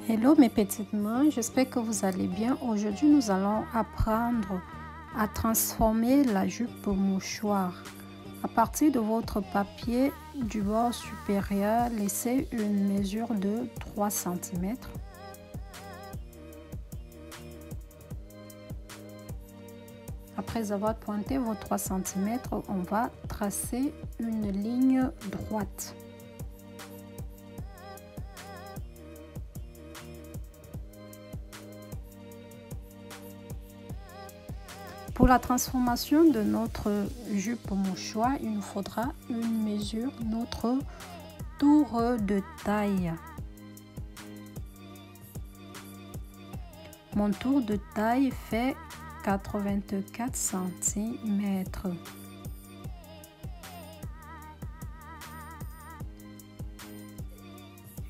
Hello mes petites mains, j'espère que vous allez bien. Aujourd'hui, nous allons apprendre à transformer la jupe mouchoir. À partir de votre papier du bord supérieur, laissez une mesure de 3 cm. Après avoir pointé vos 3 cm, on va tracer une ligne droite. Pour la transformation de notre jupe mouchoir, il nous faudra une mesure, notre tour de taille. Mon tour de taille fait 84 cm.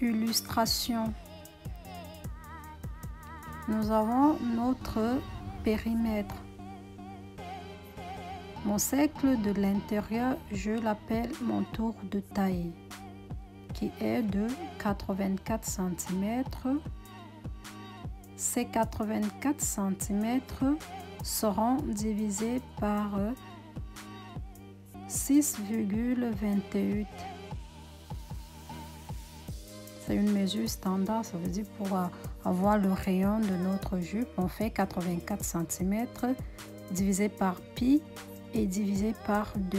Illustration. Nous avons notre périmètre. Mon cercle de l'intérieur, je l'appelle mon tour de taille, qui est de 84 cm. Ces 84 cm seront divisés par 6,28. C'est une mesure standard, ça veut dire pour avoir le rayon de notre jupe, on fait 84 cm divisé par pi et divisé par 2.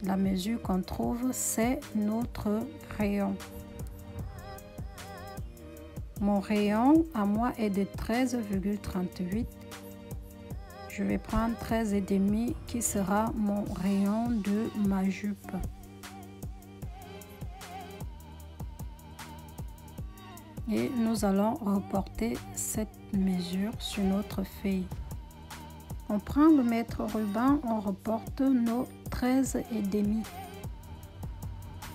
La mesure qu'on trouve, c'est notre rayon. Mon rayon à moi est de 13,38. Je vais prendre 13,5 qui sera mon rayon de ma jupe. Et nous allons reporter cette mesure sur notre feuille. On prend le mètre ruban, on reporte nos 13,5.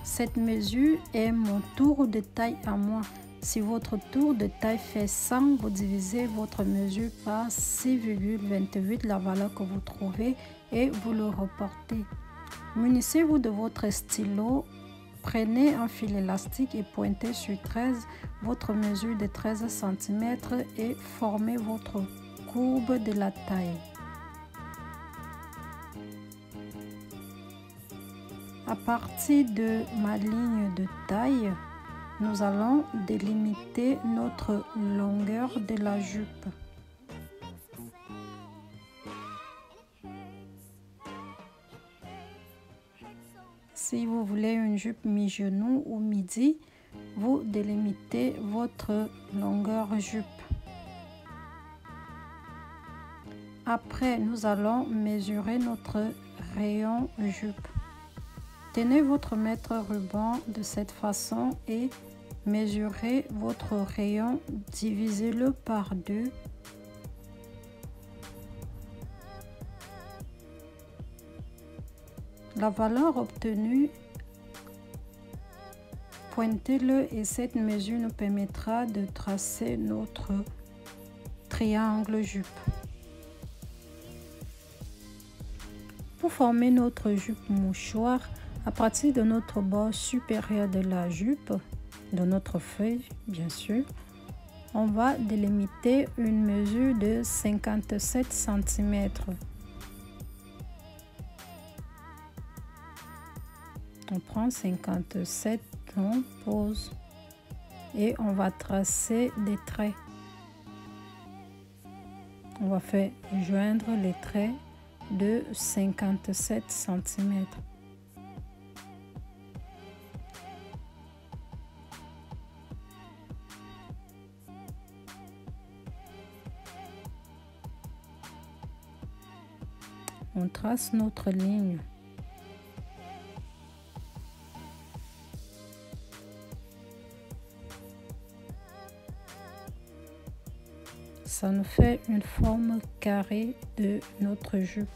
Cette mesure est mon tour de taille à moi. Si votre tour de taille fait 100, vous divisez votre mesure par 6,28, la valeur que vous trouvez, et vous le reportez. Munissez-vous de votre stylo, prenez un fil élastique et pointez sur 13 votre mesure de 13 cm et formez votre courbe de la taille. À partir de ma ligne de taille, nous allons délimiter notre longueur de la jupe. Si vous voulez une jupe mi-genou ou midi, vous délimitez votre longueur jupe. Après, nous allons mesurer notre rayon jupe. Tenez votre mètre ruban de cette façon et mesurez votre rayon, divisez-le par 2. La valeur obtenue, pointez-le et cette mesure nous permettra de tracer notre triangle jupe. Pour former notre jupe mouchoir, à partir de notre bord supérieur de la jupe, de notre feuille bien sûr, on va délimiter une mesure de 57 cm. On prend 57, on pose et on va tracer des traits. On va faire joindre les traits de 57 cm. On trace notre ligne. Ça nous fait une forme carrée de notre jupe.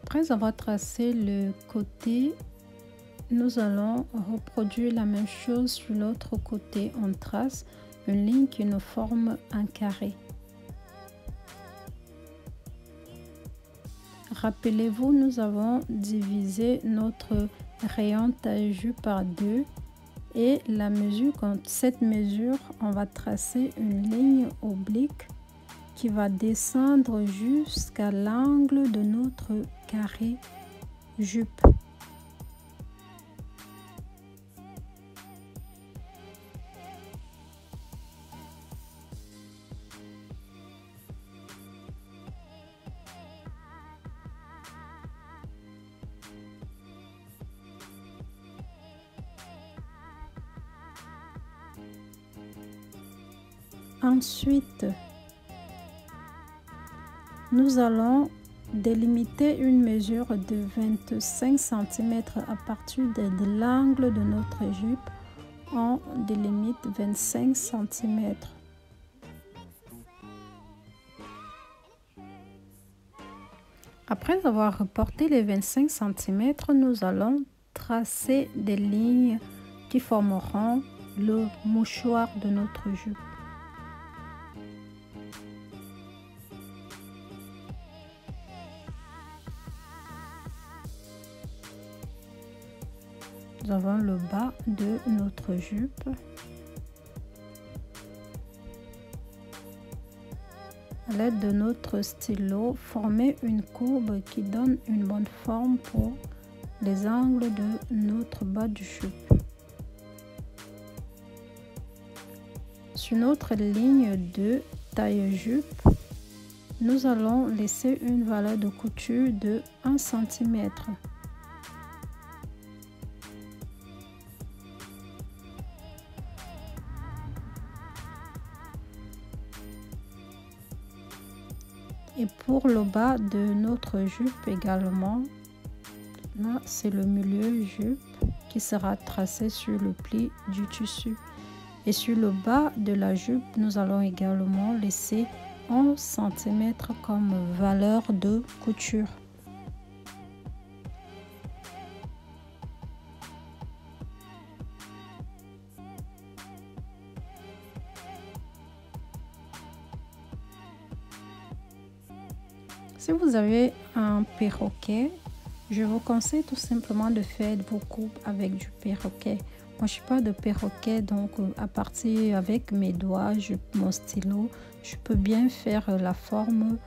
Après avoir tracé le côté, nous allons reproduire la même chose sur l'autre côté. On trace une ligne qui nous forme un carré. Rappelez-vous, nous avons divisé notre rayon taille jupe par 2 Et la mesure, cette mesure, on va tracer une ligne oblique qui va descendre jusqu'à l'angle de notre carré jupe. Ensuite, nous allons délimiter une mesure de 25 cm à partir de l'angle de notre jupe. On délimite 25 cm. Après avoir reporté les 25 cm, nous allons tracer des lignes qui formeront le mouchoir de notre jupe. Nous avons le bas de notre jupe. À l'aide de notre stylo, former une courbe qui donne une bonne forme pour les angles de notre bas de jupe. Sur notre ligne de taille jupe, nous allons laisser une valeur de couture de 1 cm. Et pour le bas de notre jupe également, là c'est le milieu jupe qui sera tracé sur le pli du tissu. Et sur le bas de la jupe, nous allons également laisser 11 cm comme valeur de couture. Si vous avez un perroquet, je vous conseille tout simplement de faire vos coupes avec du perroquet. Moi, je suis pas de perroquet, donc à partir avec mes doigts, mon stylo, je peux bien faire la forme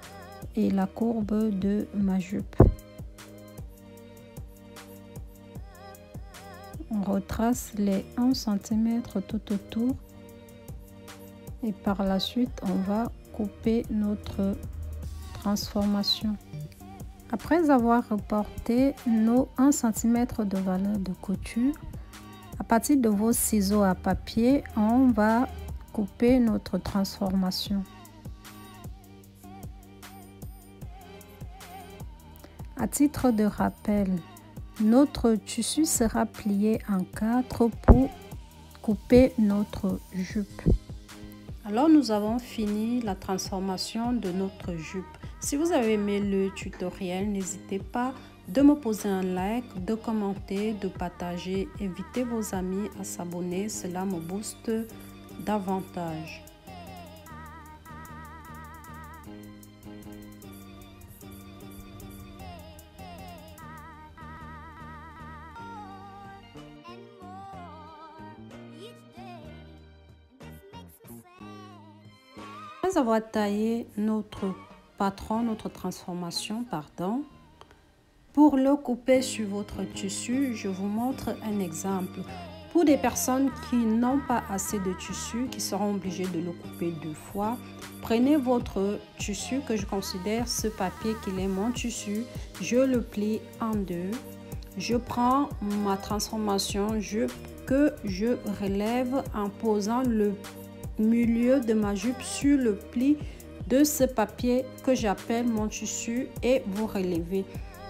et la courbe de ma jupe. On retrace les 1 cm tout autour et par la suite, on va couper notre transformation. Après avoir reporté nos 1 cm de valeur de couture, à partir de vos ciseaux à papier, on va couper notre transformation. À titre de rappel, notre tissu sera plié en 4 pour couper notre jupe. Alors nous avons fini la transformation de notre jupe. Si vous avez aimé le tutoriel, n'hésitez pas de me poser un like, de commenter, de partager. Invitez vos amis à s'abonner, cela me booste davantage. Après avoir taillé notre patron, notre transformation, pardon, pour le couper sur votre tissu, je vous montre un exemple. Pour des personnes qui n'ont pas assez de tissu, qui seront obligées de le couper 2 fois, prenez votre tissu que je considère ce papier qu'il est mon tissu, je le plie en 2. Je prends ma transformation jupe que je relève en posant le milieu de ma jupe sur le pli de ce papier que j'appelle mon tissu et vous relevez.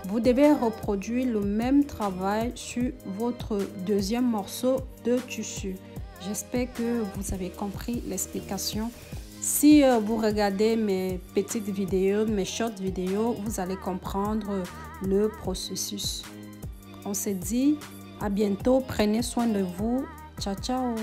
Vous devez reproduire le même travail sur votre deuxième morceau de tissu. J'espère que vous avez compris l'explication. Si vous regardez mes petites vidéos, mes short vidéos, vous allez comprendre le processus. On se dit à bientôt. Prenez soin de vous. Ciao, ciao.